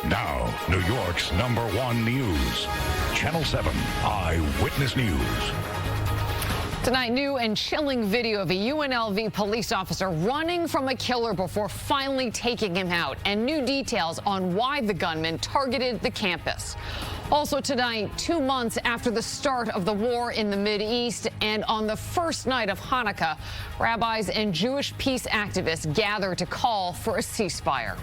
Now, New York's #1 news. Channel 7 Eyewitness News. Tonight, new and chilling video of a UNLV police officer running from a killer before finally taking him out, and new details on why the gunman targeted the campus. Also tonight, 2 months after the start of the war in the Mideast and on the first night of Hanukkah, rabbis and Jewish peace activists gather to call for a ceasefire.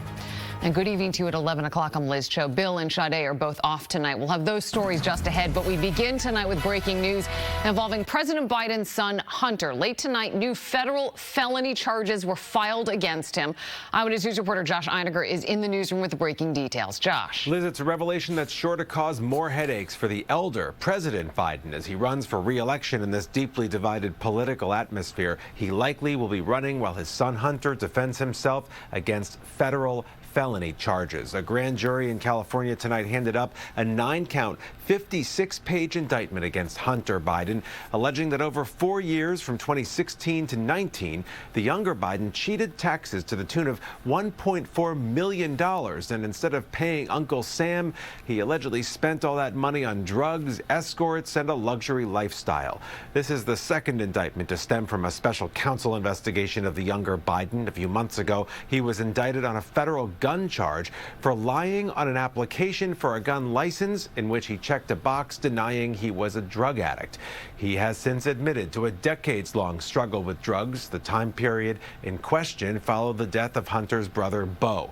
And good evening to you at 11 o'clock. I'm Liz Cho. Bill and Sade are both off tonight. We'll have those stories just ahead, but we begin tonight with breaking news involving President Biden's son, Hunter. Late tonight, new federal felony charges were filed against him. Eyewitness News reporter Josh Einiger is in the newsroom with the breaking details. Josh. Liz, it's a revelation that's sure to cause more headaches for the elder President Biden as he runs for re-election in this deeply divided political atmosphere. He likely will be running while his son Hunter defends himself against federal felony charges. A grand jury in California tonight handed up a 9-count, 56-page indictment against Hunter Biden, alleging that over 4 years, from 2016 to 19, the younger Biden cheated taxes to the tune of $1.4 million. And instead of paying Uncle Sam, he allegedly spent all that money on drugs, escorts, and a luxury lifestyle. This is the second indictment to stem from a special counsel investigation of the younger Biden. A few months ago, he was indicted on a federal gun charge for lying on an application for a gun license in which he checked a box denying he was a drug addict. He has since admitted to a decades-long struggle with drugs. The time period in question followed the death of Hunter's brother, Beau.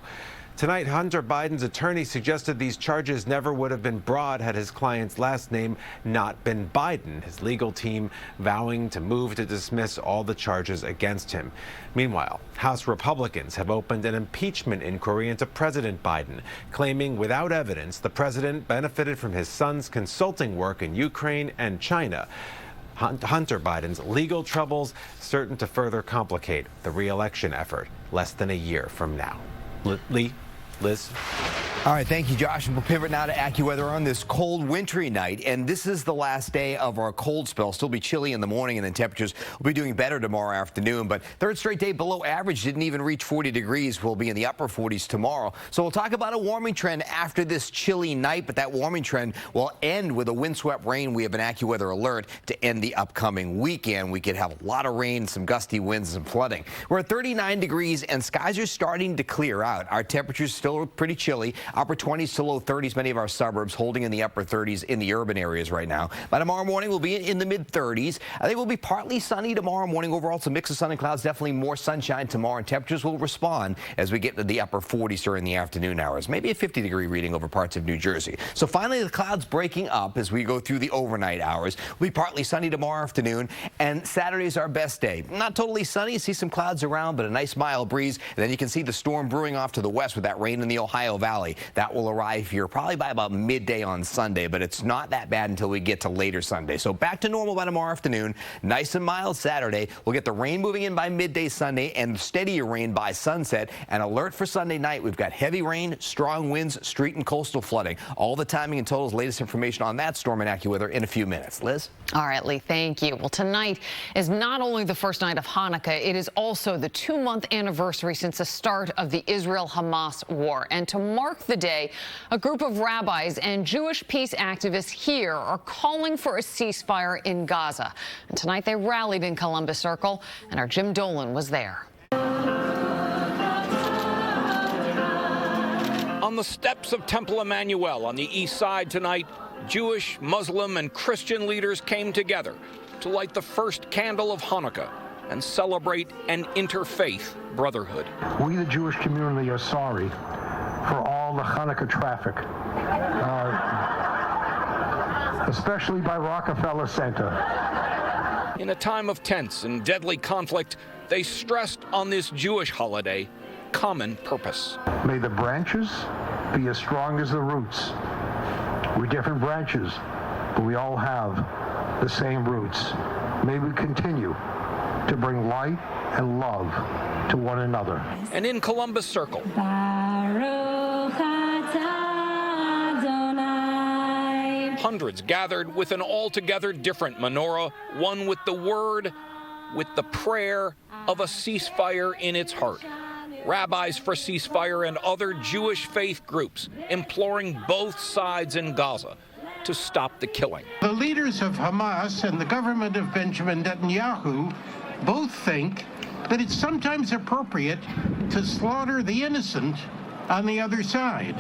Tonight, Hunter Biden's attorney suggested these charges never would have been brought had his client's last name not been Biden, his legal team vowing to move to dismiss all the charges against him. Meanwhile, House Republicans have opened an impeachment inquiry into President Biden, claiming without evidence the president benefited from his son's consulting work in Ukraine and China. Hunter Biden's legal troubles certain to further complicate the re-election effort less than a year from now. Liz. All right, thank you, Josh. We'll pivot now to AccuWeather on this cold, wintry night. And this is the last day of our cold spell. Still be chilly in the morning, and then temperatures will be doing better tomorrow afternoon. But third straight day below average, didn't even reach 40 degrees. We'll be in the upper 40s tomorrow. So we'll talk about a warming trend after this chilly night. But that warming trend will end with a windswept rain. We have an AccuWeather alert to end the upcoming weekend. We could have a lot of rain, some gusty winds, and flooding. We're at 39 degrees, and skies are starting to clear out. Our temperatures still pretty chilly. Upper 20s to low 30s, many of our suburbs holding in the upper 30s in the urban areas right now. By tomorrow morning, we'll be in the mid-30s. I think we'll be partly sunny tomorrow morning. Overall, it's a mix of sun and clouds. Definitely more sunshine tomorrow, and temperatures will respond as we get to the upper 40s during the afternoon hours. Maybe a 50-degree reading over parts of New Jersey. So finally, the clouds breaking up as we go through the overnight hours. We'll be partly sunny tomorrow afternoon, and Saturday is our best day. Not totally sunny. See some clouds around, but a nice mild breeze. And then you can see the storm brewing off to the west with that rain in the Ohio Valley. That will arrive here probably by about midday on Sunday, but it's not that bad until we get to later Sunday. So back to normal by tomorrow afternoon. Nice and mild Saturday. We'll get the rain moving in by midday Sunday and steadier rain by sunset. An alert for Sunday night. We've got heavy rain, strong winds, street and coastal flooding. All the timing and totals, latest information on that storm and AccuWeather in a few minutes. Liz? All right, Lee, thank you. Well, tonight is not only the first night of Hanukkah, it is also the 2-month anniversary since the start of the Israel-Hamas war. And to mark the day, a group of rabbis and Jewish peace activists here are calling for a ceasefire in Gaza. And tonight they rallied in Columbus Circle, and our Jim Dolan was there. On the steps of Temple Emmanuel on the east side tonight, Jewish, Muslim, and Christian leaders came together to light the first candle of Hanukkah and celebrate an interfaith brotherhood. We, the Jewish community, are sorry for all the Hanukkah traffic, especially by Rockefeller Center. In a time of tense and deadly conflict, they stressed on this Jewish holiday common purpose. May the branches be as strong as the roots. We're different branches, but we all have the same roots. May we continue to bring light and love to one another. And in Columbus Circle, hundreds gathered with an altogether different menorah, one with the word, with the prayer of a ceasefire in its heart. Rabbis for Ceasefire and other Jewish faith groups imploring both sides in Gaza to stop the killing. The leaders of Hamas and the government of Benjamin Netanyahu both think that it's sometimes appropriate to slaughter the innocent on the other side.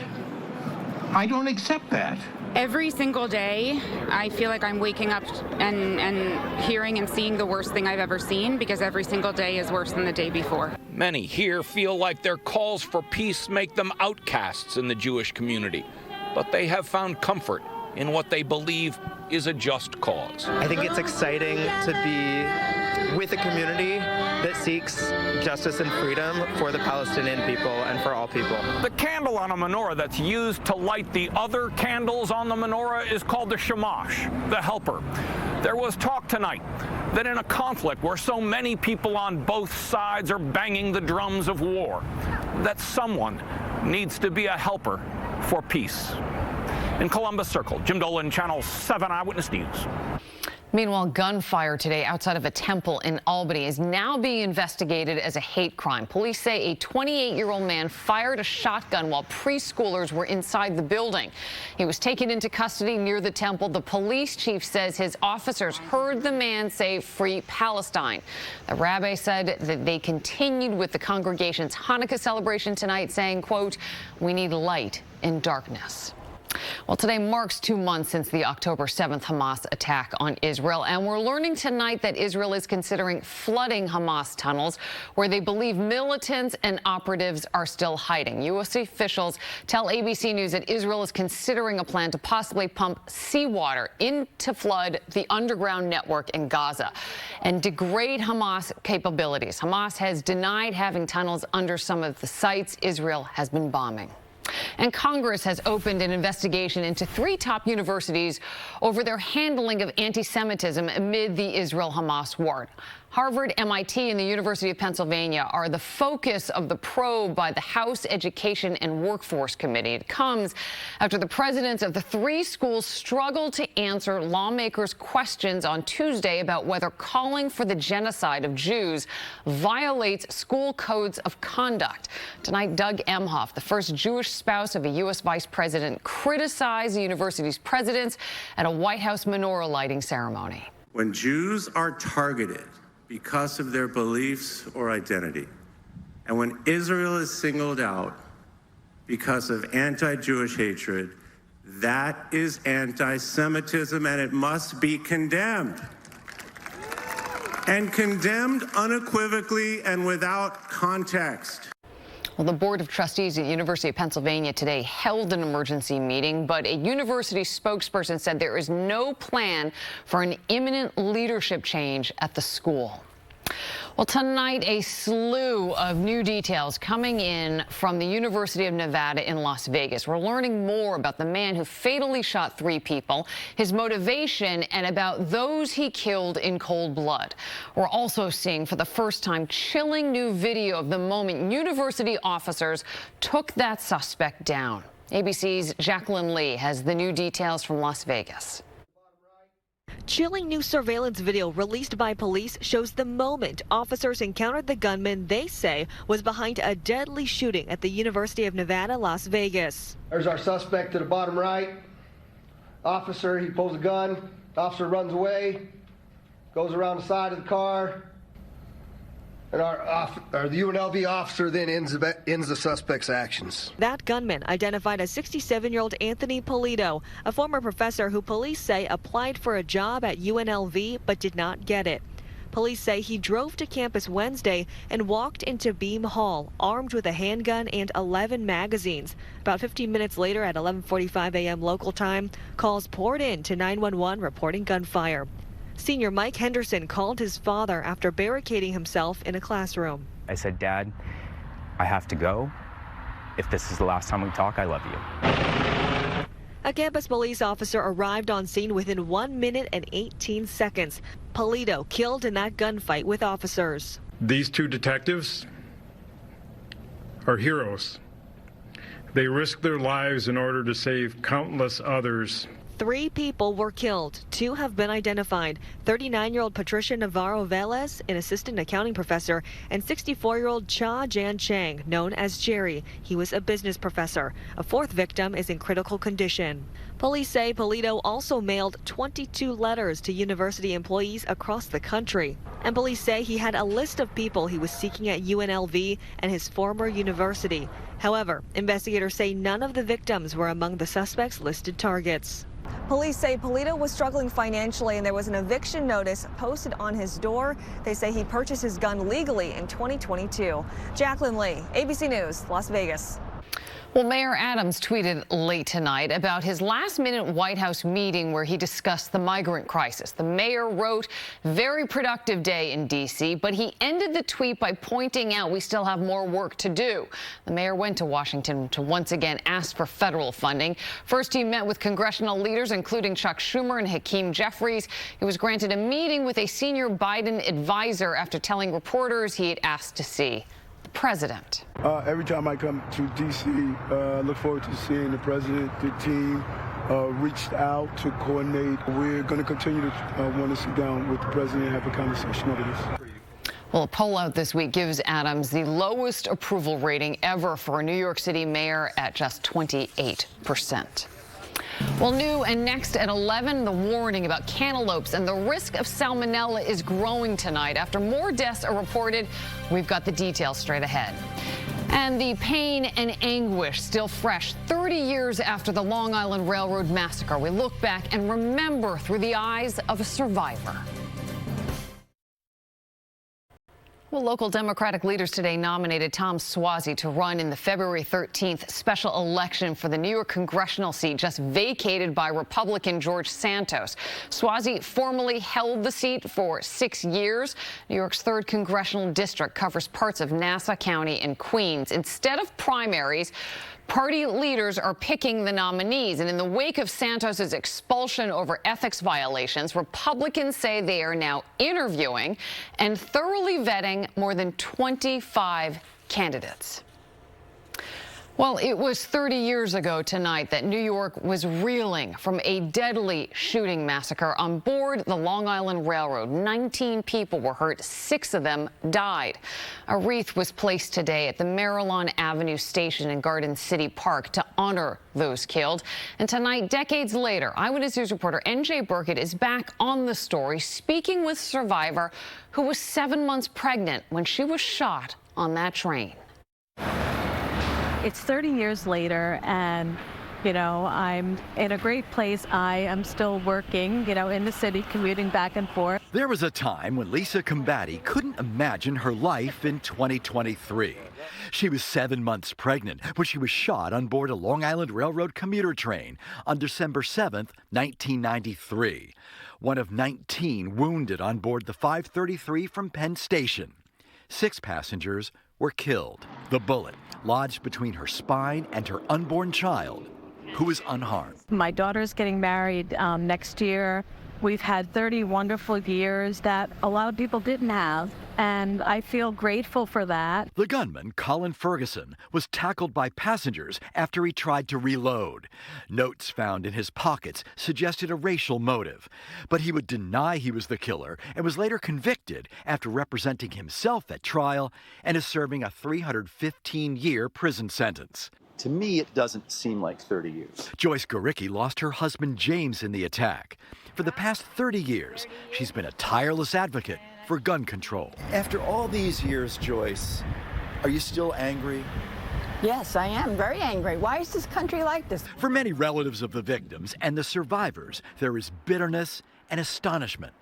I don't accept that. Every single day, I feel like I'm waking up and hearing and seeing the worst thing I've ever seen, because every single day is worse than the day before. Many here feel like their calls for peace make them outcasts in the Jewish community, but they have found comfort in what they believe is a just cause. I think it's exciting to be with a community that seeks justice and freedom for the Palestinian people and for all people. The candle on a menorah that's used to light the other candles on the menorah is called the shamash, the helper. There was talk tonight that in a conflict where so many people on both sides are banging the drums of war, that someone needs to be a helper for peace. In Columbus Circle, Jim Dolan, Channel 7 Eyewitness News. Meanwhile, gunfire today outside of a temple in Albany is now being investigated as a hate crime. Police say a 28-year-old man fired a shotgun while preschoolers were inside the building. He was taken into custody near the temple. The police chief says his officers heard the man say, "Free Palestine." The rabbi said that they continued with the congregation's Hanukkah celebration tonight, saying, quote, "We need light in darkness." Well, today marks 2 months since the October 7th Hamas attack on Israel, and we're learning tonight that Israel is considering flooding Hamas tunnels where they believe militants and operatives are still hiding. U.S. officials tell ABC News that Israel is considering a plan to possibly pump seawater in to flood the underground network in Gaza and degrade Hamas capabilities. Hamas has denied having tunnels under some of the sites Israel has been bombing. And Congress has opened an investigation into 3 top universities over their handling of anti-Semitism amid the Israel-Hamas war. Harvard, MIT, and the University of Pennsylvania are the focus of the probe by the House Education and Workforce Committee. It comes after the presidents of the 3 schools struggled to answer lawmakers' questions on Tuesday about whether calling for the genocide of Jews violates school codes of conduct. Tonight, Doug Emhoff, the first Jewish spouse of a U.S. vice president, criticized the university's presidents at a White House menorah lighting ceremony. When Jews are targeted because of their beliefs or identity, and when Israel is singled out because of anti-Jewish hatred, that is anti-Semitism, and it must be condemned. And condemned unequivocally and without context. Well, the Board of Trustees at the University of Pennsylvania today held an emergency meeting, but a university spokesperson said there is no plan for an imminent leadership change at the school. Well, tonight, a slew of new details coming in from the University of Nevada in Las Vegas. We're learning more about the man who fatally shot 3 people, his motivation, and about those he killed in cold blood. We're also seeing for the first time chilling new video of the moment university officers took that suspect down. ABC's Jacqueline Lee has the new details from Las Vegas. Chilling new surveillance video released by police shows the moment officers encountered the gunman they say was behind a deadly shooting at the University of Nevada, Las Vegas. There's our suspect to the bottom right. Officer, he pulls a gun. The officer runs away, goes around the side of the car, and the UNLV officer then ends the suspect's actions. That gunman identified as 67-year-old Anthony Polito, a former professor who police say applied for a job at UNLV but did not get it. Police say he drove to campus Wednesday and walked into Beam Hall armed with a handgun and 11 magazines. About 15 minutes later at 11:45 a.m. local time, calls poured in to 911 reporting gunfire. Senior Mike Henderson called his father after barricading himself in a classroom. I said, "Dad, I have to go. If this is the last time we talk, I love you." A campus police officer arrived on scene within 1 minute and 18 seconds. Polito killed in that gunfight with officers. These 2 detectives are heroes. They risked their lives in order to save countless others. 3 people were killed. 2 have been identified. 39-year-old Patricia Navarro-Velez, an assistant accounting professor, and 64-year-old Cha Jan Chang, known as Jerry. He was a business professor. A 4th victim is in critical condition. Police say Polito also mailed 22 letters to university employees across the country. And police say he had a list of people he was seeking at UNLV and his former university. However, investigators say none of the victims were among the suspects' listed targets. Police say Polito was struggling financially and there was an eviction notice posted on his door. They say he purchased his gun legally in 2022. Jacqueline Lee, ABC News, Las Vegas. Well, Mayor Adams tweeted late tonight about his last-minute White House meeting where he discussed the migrant crisis. The mayor wrote, "Very productive day in D.C.," but he ended the tweet by pointing out we still have more work to do. The mayor went to Washington to once again ask for federal funding. First, he met with congressional leaders, including Chuck Schumer and Hakeem Jeffries. He was granted a meeting with a senior Biden advisor after telling reporters he had asked to see the president. Every time I come to D.C., I look forward to seeing the president. The team reached out to coordinate. We're going to continue to want to sit down with the president and have a conversation over this. Well, a poll out this week gives Adams the lowest approval rating ever for a New York City mayor at just 28%. Well, new and next at 11, the warning about cantaloupes and the risk of salmonella is growing tonight. After more deaths are reported, we've got the details straight ahead. And the pain and anguish still fresh 30 years after the Long Island Railroad massacre. We look back and remember through the eyes of a survivor. Well, local Democratic leaders today nominated Tom Suozzi to run in the February 13th special election for the New York congressional seat just vacated by Republican George Santos. Suozzi formerly held the seat for 6 years. New York's 3rd congressional district covers parts of Nassau County and Queens. Instead of primaries, party leaders are picking the nominees, and in the wake of Santos's expulsion over ethics violations, Republicans say they are now interviewing and thoroughly vetting more than 25 candidates. Well, it was 30 years ago tonight that New York was reeling from a deadly shooting massacre on board the Long Island Railroad. 19 people were hurt, 6 of them died. A wreath was placed today at the Maryland Avenue Station in Garden City Park to honor those killed. And tonight, decades later, Eyewitness News reporter N.J. Burkett is back on the story, speaking with a survivor who was 7 months pregnant when she was shot on that train. It's 30 years later, and, I'm in a great place. I am still working, in the city, commuting back and forth. There was a time when Lisa Combatti couldn't imagine her life in 2023. She was 7 months pregnant when she was shot on board a Long Island Railroad commuter train on December 7th, 1993. One of 19 wounded on board the 533 from Penn Station. 6 passengers were killed. The bullet lodged between her spine and her unborn child, who is unharmed. My daughter's getting married next year. We've had 30 wonderful years that a lot of people didn't have, and I feel grateful for that. The gunman, Colin Ferguson, was tackled by passengers after he tried to reload. Notes found in his pockets suggested a racial motive, but he would deny he was the killer and was later convicted after representing himself at trial and is serving a 315-year prison sentence. To me, it doesn't seem like 30 years. Joyce Goricki lost her husband James in the attack. For the past 30 years, she's been a tireless advocate for gun control. After all these years, Joyce, are you still angry? Yes, I am very angry. Why is this country like this? For many relatives of the victims and the survivors, there is bitterness and astonishment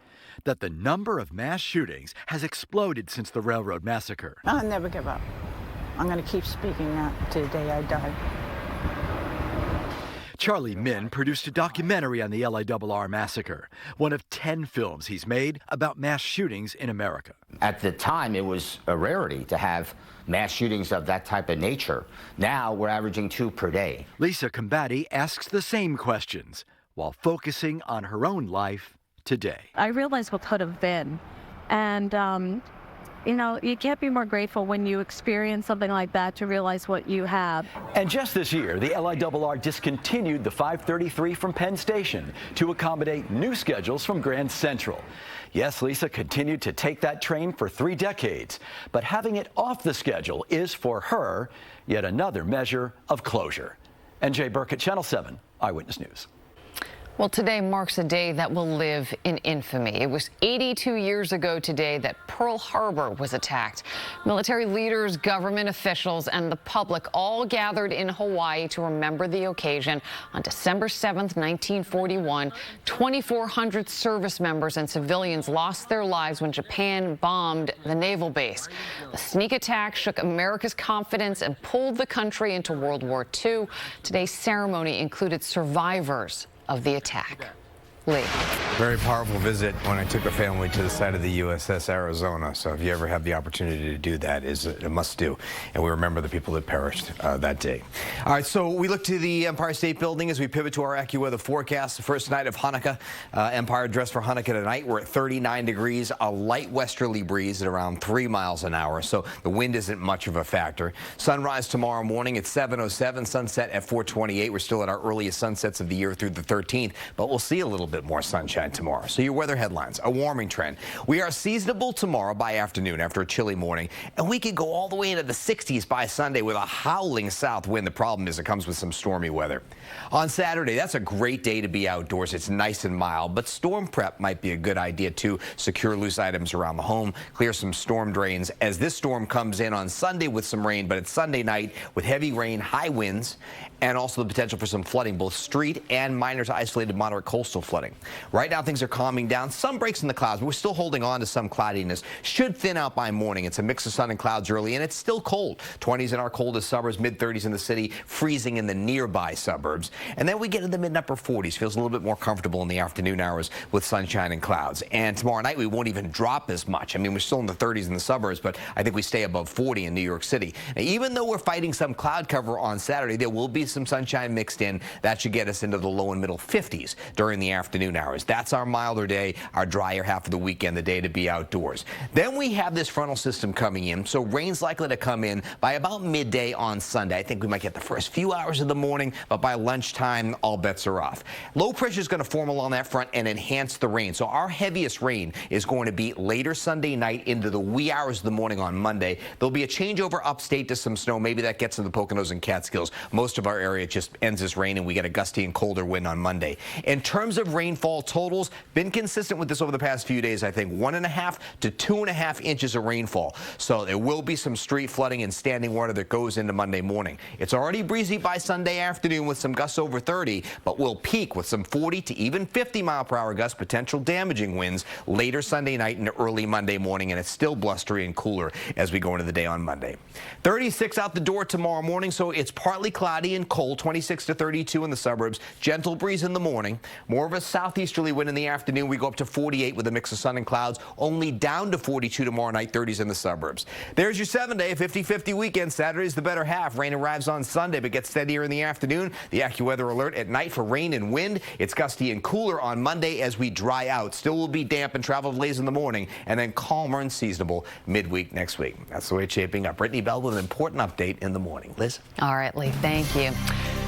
that the number of mass shootings has exploded since the Railroad Massacre. I'll never give up. I'm going to keep speaking out to the day I die. Charlie Min produced a documentary on the LIRR massacre, one of 10 films he's made about mass shootings in America. At the time, it was a rarity to have mass shootings of that type of nature. Now we're averaging 2 per day. Lisa Combatti asks the same questions while focusing on her own life today. I realized what could have been, and you know, you can't be more grateful when you experience something like that to realize what you have. And just this year, the LIRR discontinued the 533 from Penn Station to accommodate new schedules from Grand Central. Yes, Lisa continued to take that train for 3 decades, but having it off the schedule is, for her, yet another measure of closure. NJ Burkett, Channel 7, Eyewitness News. Well, today marks a day that will live in infamy. It was 82 years ago today that Pearl Harbor was attacked. Military leaders, government officials, and the public all gathered in Hawaii to remember the occasion. On December 7th, 1941, 2,400 service members and civilians lost their lives when Japan bombed the naval base. The sneak attack shook America's confidence and pulled the country into World War II. Today's ceremony included survivors of the attack. Lee. Very powerful visit when I took the family to the site of the USS Arizona. So if you ever have the opportunity to do that, is a must do. And we remember the people that perished that day. All right, so we look to the Empire State Building as we pivot to our AccuWeather forecast. The first night of Hanukkah. Empire dressed for Hanukkah tonight. We're at 39 degrees, a light westerly breeze at around 3 miles an hour. So the wind isn't much of a factor. Sunrise tomorrow morning at 7:07, sunset at 4:28. We're still at our earliest sunsets of the year through the 13th, but we'll see a little bit more sunshine tomorrow. So your weather headlines, a warming trend. We are seasonable tomorrow by afternoon after a chilly morning, and we could go all the way into the 60s by Sunday with a howling south wind. The problem is it comes with some stormy weather. On Saturday, that's a great day to be outdoors. It's nice and mild, but storm prep might be a good idea too. Secure loose items around the home, clear some storm drains as this storm comes in on Sunday with some rain, but it's Sunday night with heavy rain, high winds, and also the potential for some flooding, both street and minor to isolated moderate coastal flooding. Right now, things are calming down. Some breaks in the clouds, but we're still holding on to some cloudiness. Should thin out by morning. It's a mix of sun and clouds early, and it's still cold. 20s in our coldest suburbs, mid-30s in the city, freezing in the nearby suburbs. And then we get in the mid-upper 40s. Feels a little bit more comfortable in the afternoon hours with sunshine and clouds. And tomorrow night, we won't even drop as much. I mean, we're still in the 30s in the suburbs, but I think we stay above 40 in New York City. Now, even though we're fighting some cloud cover on Saturday, there will be some sunshine mixed in. That should get us into the low and middle 50s during the afternoon hours. That's our milder day, our drier half of the weekend, the day to be outdoors. Then we have this frontal system coming in, so rain's likely to come in by about midday on Sunday. I think we might get the first few hours of the morning, but by lunchtime, all bets are off. Low pressure is going to form along that front and enhance the rain. So our heaviest rain is going to be later Sunday night into the wee hours of the morning on Monday. There'll be a changeover upstate to some snow. Maybe that gets into the Poconos and Catskills. Most of our area just ends as rain, and we get a gusty and colder wind on Monday. In terms of rainfall totals, been consistent with this over the past few days. I think 1.5 to 2.5 inches of rainfall. So there will be some street flooding and standing water that goes into Monday morning. It's already breezy by Sunday afternoon with some gusts over 30, but we'll peak with some 40 to even 50-mile-per-hour gusts, potential damaging winds later Sunday night and early Monday morning, and it's still blustery and cooler as we go into the day on Monday. 36 out the door tomorrow morning, so it's partly cloudy and cold, 26 to 32 in the suburbs, gentle breeze in the morning, more of a southeasterly wind in the afternoon. We go up to 48 with a mix of sun and clouds, only down to 42 tomorrow night, 30s in the suburbs. There's your 7-day, 50-50 weekend. Saturday's the better half. Rain arrives on Sunday, but gets steadier in the afternoon. The AccuWeather alert at night for rain and wind. It's gusty and cooler on Monday as we dry out. Still will be damp and travel delays in the morning, and then calmer and seasonable midweek next week. That's the way it's shaping up. Brittany Bell with an important update in the morning. Liz? All right, Lee, thank you.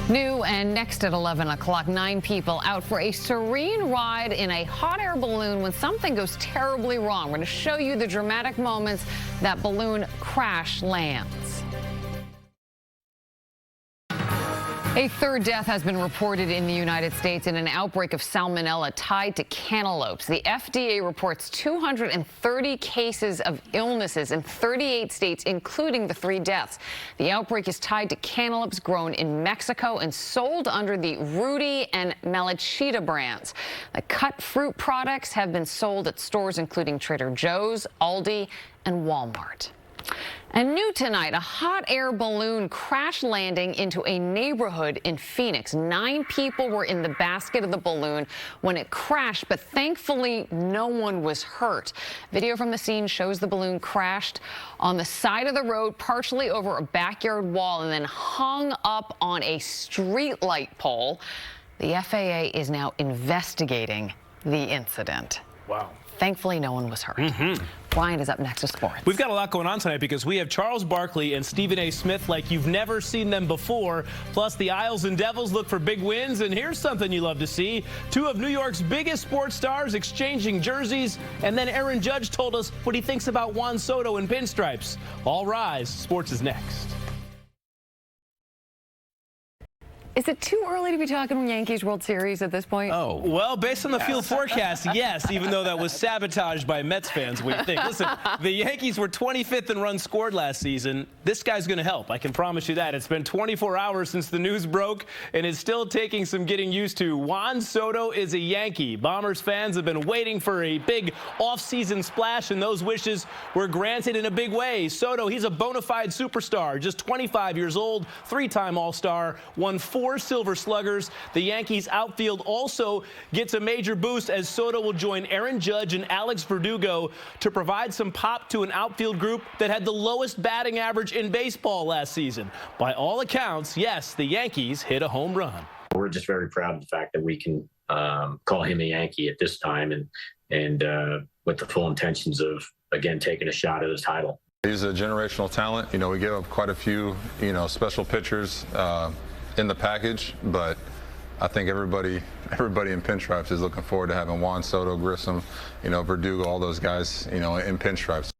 New and next at 11 o'clock, 9 people out for a serene ride in a hot air balloon when something goes terribly wrong. We're going to show you the dramatic moments that balloon crash lands. A third death has been reported in the United States in an outbreak of Salmonella tied to cantaloupes. The FDA reports 230 cases of illnesses in 38 states, including the 3 deaths. The outbreak is tied to cantaloupes grown in Mexico and sold under the Rudy and Melchita brands. The cut fruit products have been sold at stores including Trader Joe's, Aldi, and Walmart. And new tonight, a hot air balloon crash landing into a neighborhood in Phoenix. 9 people were in the basket of the balloon when it crashed, but thankfully no one was hurt. Video from the scene shows the balloon crashed on the side of the road, partially over a backyard wall, and then hung up on a street light pole. The FAA is now investigating the incident. Wow. Thankfully, no one was hurt. Brian is up next to sports. We've got a lot going on tonight because we have Charles Barkley and Stephen A. Smith like you've never seen them before. Plus, the Isles and Devils look for big wins. And here's something you love to see. Two of New York's biggest sports stars exchanging jerseys. And then Aaron Judge told us what he thinks about Juan Soto in pinstripes. All rise. Sports is next. Is it too early to be talking Yankees World Series at this point? Oh, well, based on the field forecast, yes, even though that was sabotaged by Mets fans, we think. Listen, the Yankees were 25th in runs scored last season. This guy's going to help. I can promise you that. It's been 24 hours since the news broke, and it's still taking some getting used to. Juan Soto is a Yankee. Bombers fans have been waiting for a big offseason splash, and those wishes were granted in a big way. Soto, he's a bona fide superstar, just 25 years old, three-time All-Star, won 4 Silver Sluggers. The Yankees outfield also gets a major boost as Soto will join Aaron Judge and Alex Verdugo to provide some pop to an outfield group that had the lowest batting average in baseball last season. By all accounts, yes, the Yankees hit a home run. We're just very proud of the fact that we can call him a Yankee at this time and with the full intentions of, again, taking a shot at his title. He's a generational talent. You know, we gave up quite a few, special pitchers in the package, but I think everybody in pinstripes is looking forward to having Juan Soto, Grissom, Verdugo, all those guys, in pinstripes.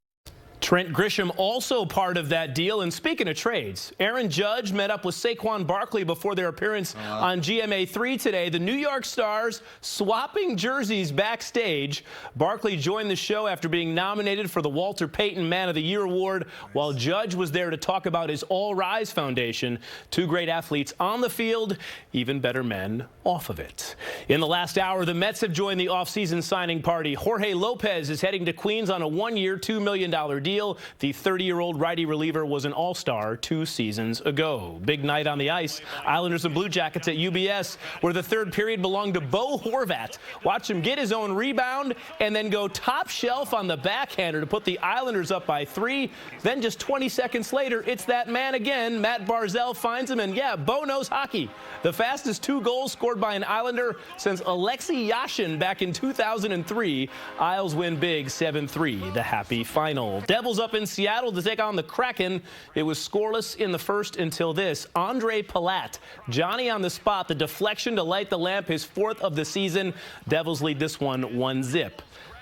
Trent Grisham also part of that deal. And speaking of trades, Aaron Judge met up with Saquon Barkley before their appearance on GMA3 today. The New York Stars swapping jerseys backstage. Barkley joined the show after being nominated for the Walter Payton Man of the Year award, while Judge was there to talk about his All Rise Foundation. Two great athletes on the field, even better men off of it. In the last hour, the Mets have joined the offseason signing party. Jorge Lopez is heading to Queens on a one-year, $2 million deal. The 30-year-old righty reliever was an all-star 2 seasons ago. Big night on the ice. Islanders and Blue Jackets at UBS, where the third period belonged to Bo Horvat. Watch him get his own rebound and then go top shelf on the backhander to put the Islanders up by 3. Then just 20 seconds later, it's that man again. Matt Barzal finds him, and yeah, Bo knows hockey. The fastest 2 goals scored by an Islander since Alexei Yashin back in 2003. Isles win big 7-3, the happy final. Devils up in Seattle to take on the Kraken. It was scoreless in the first until this. Andre Palat, Johnny on the spot, the deflection to light the lamp, his 4th of the season. Devils lead this one 1-0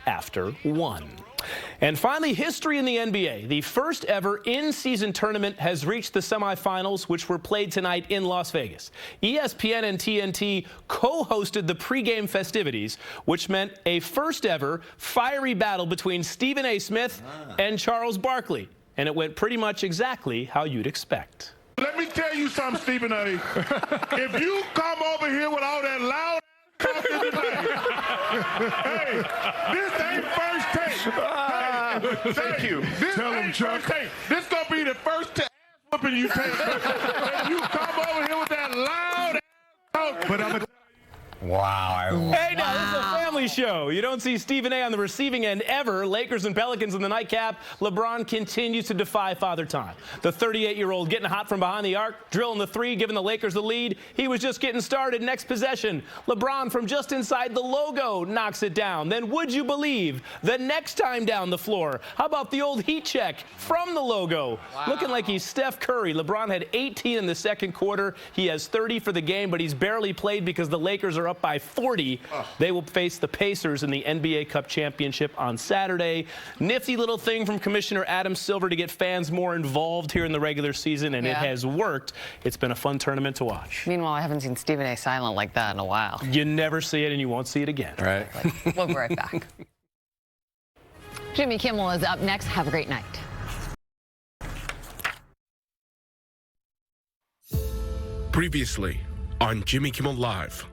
after 1. And finally, history in the NBA. The first ever in-season tournament has reached the semifinals, which were played tonight in Las Vegas. ESPN and TNT co-hosted the pregame festivities, which meant a first ever fiery battle between Stephen A. Smith and Charles Barkley. And it went pretty much exactly how you'd expect. Let me tell you something, Stephen A. If you come over here with all that loud talking tonight, hey, this ain't first take. Hey, thank you. This Tell him, ain't Chuck. first take. This gonna be the first whooping you take. If you come over here with that loud talk, but I'm Wow. Hey, now, this is a family show. You don't see Stephen A. on the receiving end ever. Lakers and Pelicans in the nightcap. LeBron continues to defy Father Time. The 38-year-old getting hot from behind the arc, drilling the 3, giving the Lakers the lead. He was just getting started. Next possession, LeBron from just inside the logo knocks it down. Then would you believe the next time down the floor? How about the old heat check from the logo? Wow. Looking like he's Steph Curry. LeBron had 18 in the second quarter. He has 30 for the game, but he's barely played because the Lakers are up by 40. They will face the Pacers in the NBA Cup Championship on Saturday. Nifty little thing from Commissioner Adam Silver to get fans more involved here in the regular season, and it has worked. It's been a fun tournament to watch. Meanwhile, I haven't seen Stephen A. silent like that in a while. You never see it, and you won't see it again. Right. We'll be right back. Jimmy Kimmel is up next. Have a great night. Previously on Jimmy Kimmel Live.